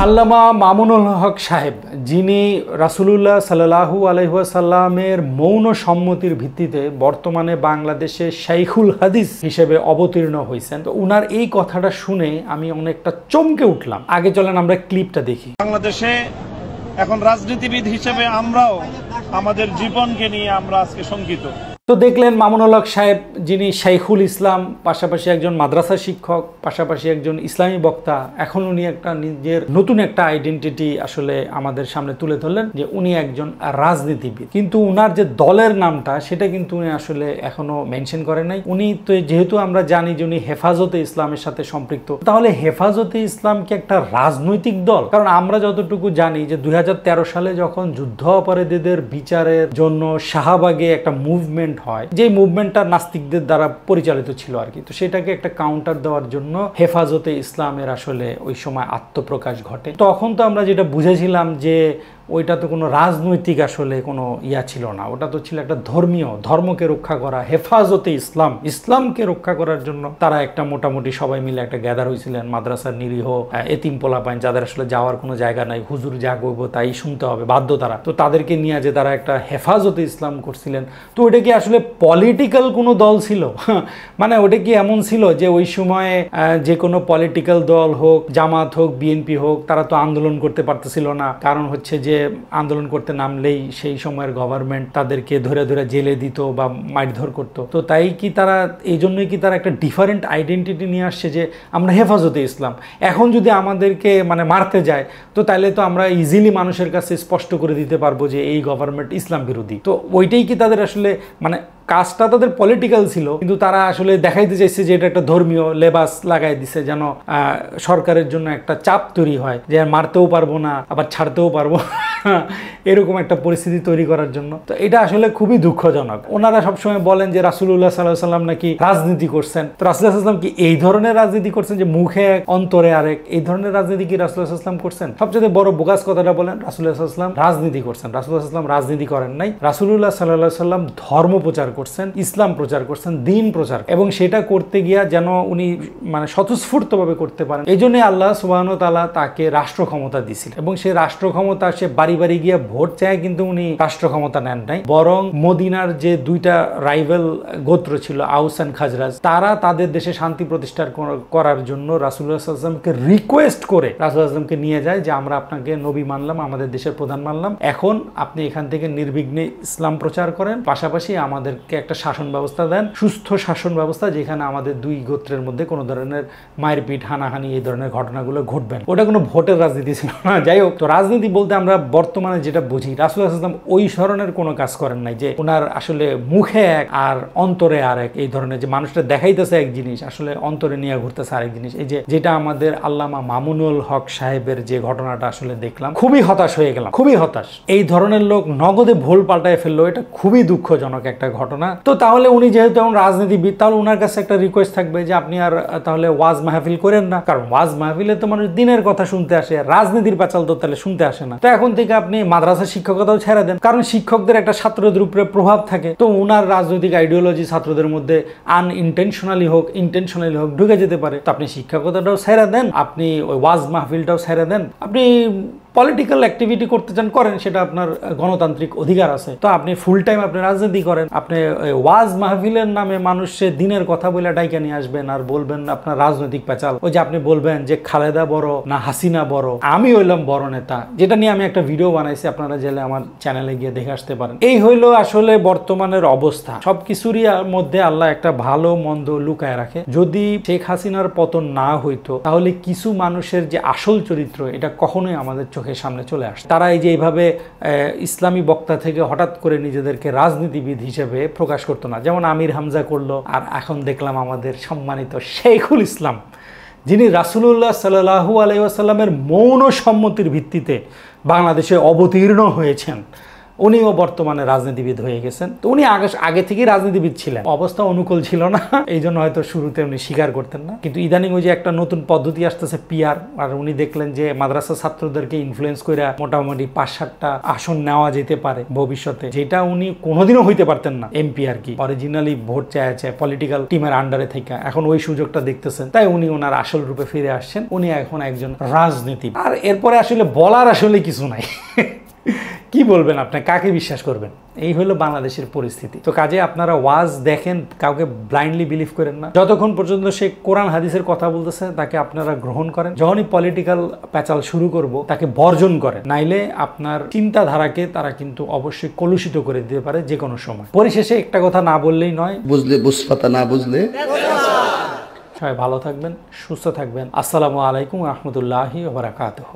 আল্লামা মামুনুল হক সাহেব, যিনি রাসূলুল্লাহ সাল্লাল্লাহু আলাইহি ওয়াসাল্লামের মৌন সম্মতির ভিত্তিতে বর্তমানে বাংলাদেশে শাইখুল হাদিস হিসেবে অবতীর্ণ হয়েছেন, তো উনার এই কথাটা শুনে আমি অনেকটা চমকে উঠলাম। আগে চলেন আমরা ক্লিপটা দেখি। বাংলাদেশে এখন রাজনীতিবিদ হিসেবে আমরাও আমাদের জীবনকে নিয়ে আমরা আজকে শঙ্কিত। তো দেখলেন মামুনুল হক সাহেব, যিনি শাইখুল ইসলাম, পাশাপাশি একজন মাদ্রাসা শিক্ষক, পাশাপাশি একজন ইসলামী বক্তা, এখন উনি একটা নিজের নতুন একটা আইডেন্টিটি আসলে আমাদের সামনে তুলে ধরলেন যে উনি একজন রাজনীতিবিদ। কিন্তু উনার যে দলের নামটা সেটা কিন্তু উনি আসলে এখনো মেনশন করেন নাই। উনি তো যেহেতু আমরা জানি যে উনি হেফাজতে ইসলামের সাথে সম্পৃক্ত, তাহলে হেফাজতে ইসলাম কি একটা রাজনৈতিক দল? কারণ আমরা যতটুকু জানি যে 2013 সালে যখন যুদ্ধ অপরাধীদের বিচারের জন্য শাহবাগে একটা মুভমেন্ট হয়, যে মুভমেন্টটা নাস্তিকদের দ্বারা পরিচালিত ছিল আর কি, তো সেটাকে একটা কাউন্টার দেওয়ার জন্য হেফাজতে ইসলামের আসলে ওই সময় আত্মপ্রকাশ ঘটে। তখন তো আমরা যেটা বুঝেছিলাম যে ওইটা তো কোনো রাজনৈতিক আসলে কোনো ইয়া ছিল না, ওটা তো ছিল একটা ধর্মীয়, ধর্মকে রক্ষা করা, হেফাজতে ইসলাম, ইসলামকে রক্ষা করার জন্য তারা একটা মোটামুটি সবাই মিলে একটা গ্যাদার হয়েছিলেন। মাদ্রাসার নিরীহ এতিম পোলাপাইন, যাদের আসলে যাওয়ার কোনো জায়গা নাই, হুজুর যা করবো তাই শুনতে হবে বাধ্য তারা, তো তাদেরকে নিয়ে যে তারা একটা হেফাজতে ইসলাম করছিলেন। তো ওটা কি আসলে পলিটিক্যাল কোনো দল ছিল? মানে ওটা কি এমন ছিল যে ওই সময়ে যে কোনো পলিটিক্যাল দল হোক, জামাত হোক, বিএনপি হোক, তারা তো আন্দোলন করতে পারতেছিল না? কারণ হচ্ছে যে আন্দোলন করতে নামলেই সেই সময়ের গভর্নমেন্ট তাদেরকে ধরে ধরে জেলে দিত বা মারধর করতো। তো তাই কি তারা এই জন্যই কি তারা একটা ডিফারেন্ট আইডেন্টিটি নিয়ে আসছে যে আমরা হেফাজতে ইসলাম? এখন যদি আমাদেরকে মানে মারতে যায়, তো তাইলে তো আমরা ইজিলি মানুষের কাছে স্পষ্ট করে দিতে পারবো যে এই গভর্নমেন্ট ইসলাম বিরোধী। তো ওইটাই কি তাদের আসলে মানে কাজটা তাদের পলিটিক্যাল ছিল, কিন্তু তারা আসলে দেখাইতে চাইছে যে এটা একটা ধর্মীয় লেবাস লাগাই দিছে, যেন সরকারের জন্য একটা চাপ তৈরি হয় যে মারতেও পারবো না আবার ছাড়তেও পারবো এরকম একটা পরিস্থিতি তৈরি করার জন্য। তো এটা আসলে খুবই দুঃখজনক। ওনারা সবসময় বলেন যে রাসূলুল্লাহ সাল্লাল্লাহু আলাইহি ওয়াসাল্লাম নাকি রাজনীতি করছেন। তো রাসূলুল্লাহ সাল্লাল্লাহু আলাইহি ওয়াসাল্লাম কি এই ধরনের রাজনীতি করছেন যে মুখে এক অন্তরে আরেক? এই ধরনের রাজনীতি কি রাসূলুল্লাহ সাল্লাল্লাহু আলাইহি ওয়াসাল্লাম করছেন? সবচেয়ে বড় বোগাস কথাটা বলেন, রাসূলুল্লাহ সাল্লাল্লাহু আলাইহি ওয়াসাল্লাম রাজনীতি করছেন। রাসূলুল্লাহ সাল্লাল্লাহু আলাইহি ওয়াসাল্লাম রাজনীতি করেন নাই। রাসূলুল্লাহ সাল্লাল্লাহু আলাইহি ওয়াসাল্লাম ধর্ম প্রচার করছেন, ইসলাম প্রচার করছেন, দ্বীন প্রচার, এবং সেটা করতে গিয়া যেন উনি মানে স্বতঃস্ফূর্তভাবে করতে পারেন, এই জন্য আল্লাহ সুবহানাহু ওয়া তাআলা তাকে রাষ্ট্র ক্ষমতা দিয়েছিলেন। এবং সেই রাষ্ট্র ক্ষমতা সে বাড়ি বাড়ি গিয়ে ভোট চায়, কিন্তু উনি রাষ্ট্র ক্ষমতা নেন নাই। বরং মদিনার যে দুইটা রাইভাল গোত্র ছিল, আউস এন্ড খাজরাজ, তারা তাদের দেশে শান্তি প্রতিষ্ঠা করার জন্য রাসূলুল্লাহ সাল্লাল্লাহু আলাইহি ওয়াসাল্লামকে রিকোয়েস্ট করে রাসূলুল্লাহ সাল্লাল্লাহু আলাইহি ওয়াসাল্লামকে নিয়ে যায় যে আমরা আপনাকে নবী মানলাম, আমাদের দেশের প্রধান মানলাম, এখন আপনি এখান থেকে নির্বিঘ্নে ইসলাম প্রচার করেন, পাশাপাশি আমাদেরকে একটা শাসন ব্যবস্থা দেন, সুস্থ শাসন ব্যবস্থা, যেখানে আমাদের দুই গোত্রের মধ্যে কোনো ধরনের মারপিট, হানাহানি, এই ধরনের ঘটনাগুলো ঘটবে না। ওটা কোনো ভোটের রাজনীতি ছিল না। যাই হোক, তো রাজনীতি বলতে আমরা বর্তমানে যেটা বুঝি, রাসূলুল্লাহ সাল্লাল্লাহু আলাইহি ওয়াসাল্লাম ওই ধরনের কোনো কাজ করেন নাই যে ওনার আসলে মুখে এক আর অন্তরে আর এক, এই ধরনের যে মানুষটা দেখাইতেছে এক জিনিস, আসলে অন্তরে নিয়ে ঘুরতেছে আরেক জিনিস। এই যে যেটা আমাদের আল্লামা মামুনুল হক সাহেবের যে ঘটনাটা আসলে দেখলাম, খুবই হতাশ হয়ে গেলাম, খুবই হতাশ। এই ধরনের লোক নগদে ভুল পাল্টায় ফেললো, এটা খুবই দুঃখজনক একটা ঘটনা। তো তাহলে উনি যেহেতু এখন রাজনীতিবিদ, তাহলে ওনার কাছে একটা রিকোয়েস্ট থাকবে যে আপনি আর তাহলে ওয়াজ মাহফিল করেন না, কারণ ওয়াজ মাহফিলে তো মানুষ দিনের কথা শুনতে আসে, রাজনীতির পাচাল তো তাহলে শুনতে আসে না। তো এখন থেকে আপনি মাদ্রাসা শিক্ষকতাও ছেড়ে দেন, কারণ শিক্ষকদের একটা ছাত্রদের উপরে প্রভাব থাকে। তো ওনার রাজনৈতিক আইডিওলজি ছাত্রদের মধ্যে আনইনটেনশনালি হোক, ইন্টেনশনালি হোক ঢুকে যেতে পারে। তো আপনি শিক্ষকতাটাও ছেড়ে দেন, আপনি ওই ওয়াজ মাহফিলটাও ছেড়ে দেন, আপনি পলিটিক্যাল অ্যাক্টিভিটি করতে চান করেন, সেটা আপনার গণতান্ত্রিক অধিকার আছে। তো আপনি ফুল টাইম আপনি রাজনীতি করেন, আপনি ওয়াজ মাহফিলের নামে মানুষের দিনের কথা বলে ডাইকা নিয়ে আসবেন আর বলবেন আপনার রাজনৈতিক পেঁচাল। ওই যে আপনি বলবেন যে খালেদা বড় না হাসিনা বড়, আমি হইলাম বড় নেতা, যেটা নিয়ে আমি একটা ভিডিও বানাইছি, আপনারা জেলে আমার চ্যানেলে গিয়ে দেখে আসতে পারেন। এই হইলো আসলে বর্তমানের অবস্থা। সবকিছুরই মধ্যে আল্লাহ একটা ভালো মন্দ লুকায় রাখে। যদি শেখ হাসিনার পতন না হইতো, তাহলে কিছু মানুষের যে আসল চরিত্র, এটা কখনোই আমাদের চোখের সামনে চলে আসে। তারা এই যে এইভাবে ইসলামী বক্তা থেকে হঠাৎ করে নিজেদেরকে রাজনীতিবিদ হিসেবে প্রকাশ করতো না, যেমন আমির হামজা করলো। আর এখন দেখলাম আমাদের সম্মানিত শাইখুল ইসলাম, যিনি রাসূলুল্লাহ সাল্লাল্লাহু আলাইহি ওয়াসাল্লামের মৌন সম্মতির ভিত্তিতে বাংলাদেশে অবতীর্ণ হয়েছেন, উনিও বর্তমানে রাজনীতিবিদ হয়ে গেছেন। তো উনি আগে থেকেই রাজনীতিবিদ ছিলেন, অবস্থা অনুকূল ছিল না, এই জন্য হয়তো শুরুতে উনি স্বীকার করতেন না। কিন্তু ইদানিং ওই যে একটা নতুন পদ্ধতি আসতেছে পিআর, আর উনি দেখলেন যে মাদ্রাসা ছাত্রদেরকে ইনফ্লুয়েন্স করে মোটামুটি 5-7টা আসন নেওয়া যেতে পারে ভবিষ্যতে, যেটা উনি কোনোদিনও হইতে পারতেন না এমপি আর কি, অরিজিনালি ভোট চায় পলিটিক্যাল টিমের আন্ডারে থেকে। এখন ওই সুযোগটা দেখতেছেন, তাই উনি ওনার আসল রূপে ফিরে আসছেন। উনি এখন একজন রাজনীতিবিদ। আর এরপরে আসলে বলার আসলে কিছু নাই। কি বলবেন আপনি, কাকে বিশ্বাস করবেন? এই হলো বাংলাদেশের পরিস্থিতি। তো কাজে আপনারা ওয়াজ দেখেন, কাউকে ব্লাইন্ডলি বিলিভ করেন না। যতক্ষণ পর্যন্ত সে কোরআন হাদিসের কথা বলতেছে তাকে আপনারা গ্রহণ করেন, যখনই পলিটিক্যাল প্যাচাল শুরু করব তাকে বর্জন করেন, নাইলে আপনার চিন্তাধারাকে তারা কিন্তু অবশ্যই কলুষিত করে দিতে পারে যে কোনো সময়। পরিশেষে একটা কথা না বললেই নয়, বুঝলে বুঝপাতা, না বুঝলে। সবাই ভালো থাকবেন, সুস্থ থাকবেন। আসসালামু আলাইকুম ওয়া রাহমাতুল্লাহি ওয়া বারাকাতুহু।